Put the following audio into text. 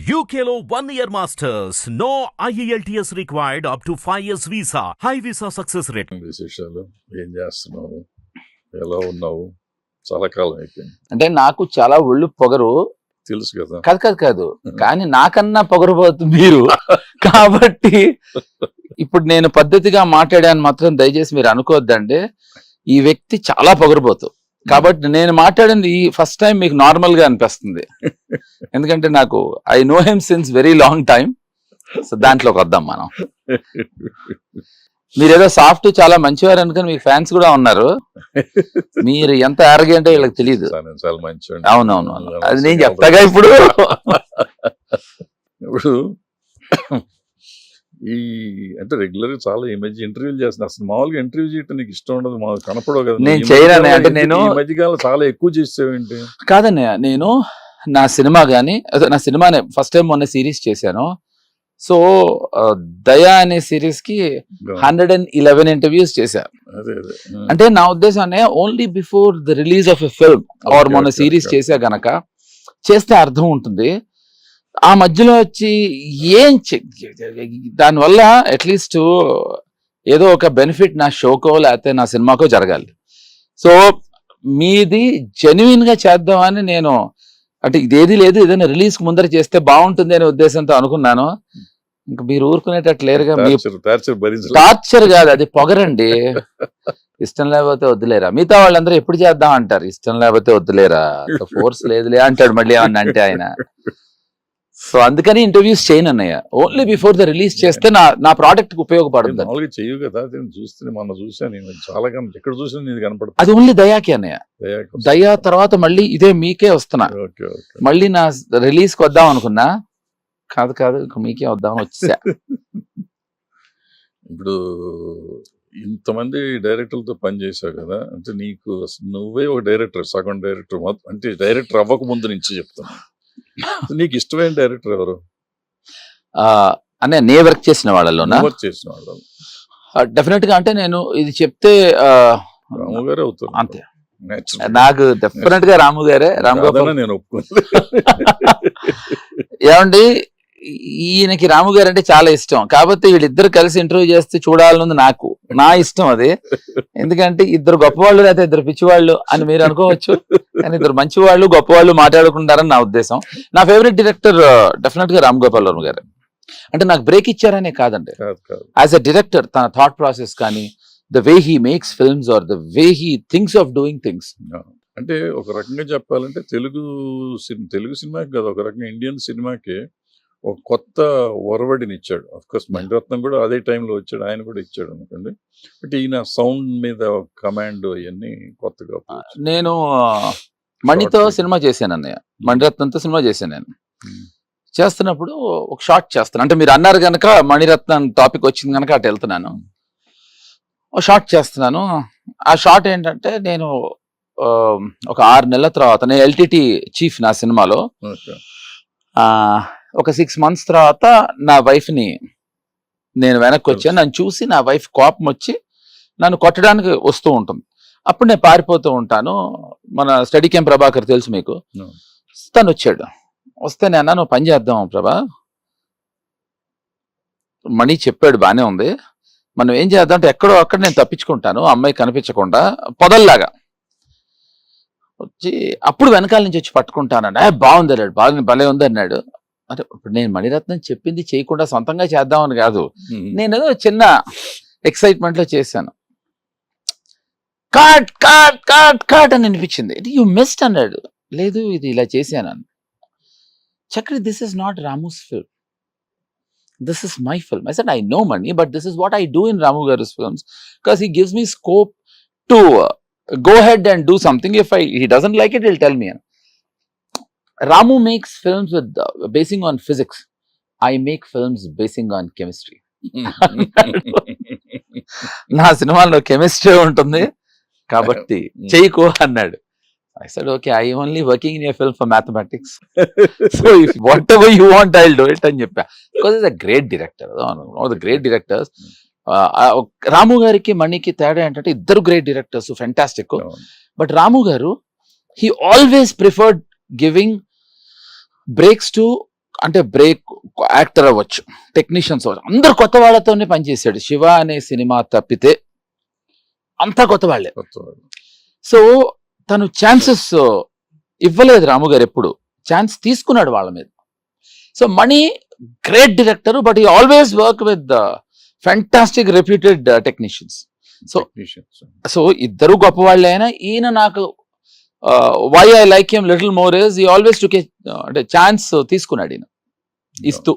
UKLO 1 year masters. No IELTS required up to 5 years visa. High visa success rate. విశేషాలు ఏం చేస్తున్నావు, ఎలా ఉన్నావు? చాలా కాలం అయిపోయింది. అంటే నాకు చాలా ఒళ్ళు పొగరు. తెలుసు కదా. కాదు కానీ నాకన్నా పొగరబోతుంది మీరు. కాబట్టి ఇప్పుడు నేను పద్ధతిగా మాట్లాడాను మాత్రం దయచేసి మీరు అనుకోవద్దండి. ఈ వ్యక్తి చాలా పొగరబోతు. కాబట్టి నేను మాట్లాడింది ఈ ఫస్ట్ టైం మీకు నార్మల్ గా అనిపిస్తుంది. ఎందుకంటే నాకు I know him since very long time. So దాంట్లోకి వద్దాం మనం. మీరేదో సాఫ్ట్ చాలా మంచివారు అనుకుని మీకు ఫ్యాన్స్ కూడా ఉన్నారు. మీరు ఎంత ఆరోగ్యంటే వీళ్ళకి తెలియదు. చాలా మంచి. అవునవును, అది నేను చెప్తాగా ఇప్పుడు. ఇప్పుడు ఈ అంటే రెగ్యులర్ గా చాలా ఈ మధ్య ఇంటర్వ్యూలు చేస్తున్నా. అసలు మామూలుగా ఇంటర్వ్యూ చేయటం నీకు ఇష్టం ఉండదు, మాకు కనపడవు కదా. నేను చేయను అంటే నేను ఈ మధ్యకాలం చాలా ఎక్కువ చేసేవేంటి? కాదన్నయ్య, నేను నా సినిమా గానీ నా సినిమానే ఫస్ట్ టైం మొన్న సిరీస్ చేశాను. సో దయా అనే సిరీస్ కి 111 ఇంటర్వ్యూస్ చేశాను. అంటే నా ఉద్దేశాన్ని only before the release of a film or మొన్న సిరీస్ చేసా గనక చేస్తే అర్థం ఉంటుంది. ఆ మధ్యలో వచ్చి ఏం దానివల్ల అట్లీస్ట్ ఏదో ఒక బెనిఫిట్ నా షోకో లేకపోతే నా సినిమాకో జరగాలి. సో మీది జెన్యున్ గా చేద్దామని నేను, అంటే ఇదేది లేదు, ఏదైనా రిలీజ్ కు ముందర చేస్తే బాగుంటుంది అనే ఉద్దేశంతో అనుకున్నాను. ఇంకా మీరు ఊరుకునేటట్లు లేరుగా. టార్చర్ కాదు, అది పొగరండి. ఇష్టం లేకపోతే వద్దులేరా. మిగతా వాళ్ళందరూ ఎప్పుడు చేద్దాం అంటారు, ఇష్టం లేకపోతే వద్దులేరా, ఫోర్స్ లేదులే అంటాడు మళ్ళీ ఏమన్నా అంటే ఆయన. సో అందుకని ఇంటర్వ్యూస్ చేయను అన్నయ్య. ఓన్లీ బిఫోర్ ద రిలీజ్ చేస్తే నా ప్రోడక్ట్ కి ఉపయోగపడుతుంది. చెయ్యు కదా, చూస్తే మొన్న చూసాను చాలా, ఎక్కడ చూసినా నీది కనపడుతుంది. అది ఓన్లీ దయాకి అన్నయ్య. దయా తర్వాత మళ్ళీ ఇదే మీకే వస్తున్నా. మళ్ళీ నా రిలీజ్ కి వద్దాం అనుకున్నా, కాదు మీకే వద్దామని వచ్చా. ఇప్పుడు ఇంతమంది డైరెక్టర్లతో పనిచేసావు కదా, అంటే నీకు నువ్వే ఒక డైరెక్టర్, సగం డైరెక్టర్, అంటే డైరెక్టర్ అవ్వక ముందు నుంచి చెప్తున్నా. నీకు ఇష్టమైన డైరెక్టర్ ఎవరు? అనే నే వర్క్ చేసిన వాళ్ళలోనా? డెఫినెట్ గా అంటే నేను ఇది చెప్తే రాము గారే అవుతారు అంతే. నాకు డెఫినెట్ గా రాము గారే. రామ్ గోపాల్ నేను ఒప్పుకోలేదు. ఏమండి, ఈయనకి రాము గారు అంటే చాలా ఇష్టం. కాకపోతే వీళ్ళిద్దరు కలిసి ఇంటర్వ్యూ చేస్తే చూడాలనుంది నాకు. నా ఇష్టం అది. ఎందుకంటే ఇద్దరు గొప్పవాళ్ళు లేకపోతే ఇద్దరు పిచ్చివాళ్ళు అని మీరు అనుకోవచ్చు, కానీ ఇద్దరు మంచి వాళ్ళు గొప్పవాళ్ళు మాట్లాడుకుంటారని నా ఉద్దేశం. నా ఫేవరెట్ డైరెక్టర్ డెఫినెట్ గా రామ్ గోపాల్ వర్మ గారు. అంటే నాకు బ్రేక్ ఇచ్చారనే కాదండి, యాజ్ అ డైరెక్టర్ తన థాట్ ప్రాసెస్ కానీ, the way he makes films or the way he thinks of doing things. అంటే ఒక రకంగా చెప్పాలంటే తెలుగు సినిమాకి కాదు, ఒక రకంగా ఇండియన్ సినిమాకి ఒక కొత్త ఒరవడిని ఇచ్చాడు. అఫ్కోర్స్ మణిరత్నం కూడా అదే టైంలో వచ్చాడు, ఆయన కూడా ఇచ్చాడు అనుకోండి. బట్ ఈయన సౌండ్ మీద కమాండ్ అవన్నీ కొత్తగా. నేను మణితో సినిమా చేశాను అన్నయ్య, మణిరత్నంతో సినిమా చేశాను. నేను చేస్తున్నప్పుడు ఒక షార్ట్ చేస్తాను. అంటే మీరు అన్నారు కనుక మణిరత్నం టాపిక్ వచ్చింది కనుక అటు వెళ్తున్నాను. ఒక షార్ట్ చేస్తున్నాను. ఆ షార్ట్ ఏంటంటే, నేను ఒక 6 నెలల తర్వాత, నేను ఎల్టీటీ చీఫ్ నా సినిమాలో, ఒక 6 months తర్వాత నా వైఫ్ని నేను వెనక్కి వచ్చాను. నన్ను చూసి నా వైఫ్ కోపం వచ్చి నన్ను కొట్టడానికి వస్తూ ఉంటుంది. అప్పుడు నేను పారిపోతూ ఉంటాను. మన స్టడీ క్యాంప్ ప్రభాకర్ తెలుసు మీకు, తను వచ్చాడు. వస్తే నేను అన్నా, నువ్వు పని చేద్దాం ప్రభా, మణి చెప్పాడు బానే ఉంది, మనం ఏం చేద్దాం అంటే ఎక్కడో అక్కడ నేను తప్పించుకుంటాను, అమ్మాయి కనిపించకుండా పొదల్లాగా వచ్చి, అప్పుడు వెనకాల నుంచి వచ్చి పట్టుకుంటానండి. బాగుంది అన్నాడు, భలే ఉంది అన్నాడు. అంటే ఇప్పుడు నేను మణిరత్నం చెప్పింది చేయకుండా సొంతంగా చేద్దామని కాదు, నేను ఏదో చిన్న ఎక్సైట్మెంట్ లో చేశాను. కాట్ కాట్ కాట్ కాట్ అని అనిపించింది. యూ మిస్డ్ అన్నాడు. లేదు, ఇది ఇలా చేశాను. Chakri, this is not Ramu's film, this is my film. I said, I know Mani, but this is what I do in Ramu Garu's films, because he gives me scope to go ahead and do something. If he doesn't like it, he'll tell me. Ramu makes films with basing on physics. I make films basing on chemistry. నా సినిమాలో chemistry ఉంటుంది కాబట్టి చేయకు అన్నాడు. I said, okay, I only working in your film for mathematics. So if whatever you want, I'll do it. And చెప్పా, because he's a great director. One of the great directors. రాము గారికి మణికి తేడా ఏంటంటే ఇద్దరు great directors, fantastic. But రాము గారు, he always preferred giving breaks to అంటే break actor అవ్వచ్చు, technicians అవ్వచ్చు, అందరు కొత్త వాళ్ళతోనే పనిచేశాడు. శివ అనే సినిమా తప్పితే అంతా కొత్త వాళ్ళే. సో తను ఛాన్సెస్ ఇవ్వలేదు రాము గారు, ఎప్పుడు ఛాన్స్ తీసుకున్నాడు వాళ్ళ మీద. So Mani great director, but he always work with fantastic reputed technicians. So ఇద్దరు గొప్ప వాళ్ళే అయినా ఈయన నాకు why I like him little more is he always took అంటే ఛాన్స్ తీసుకున్నాడు ఈయన ఇస్తూ.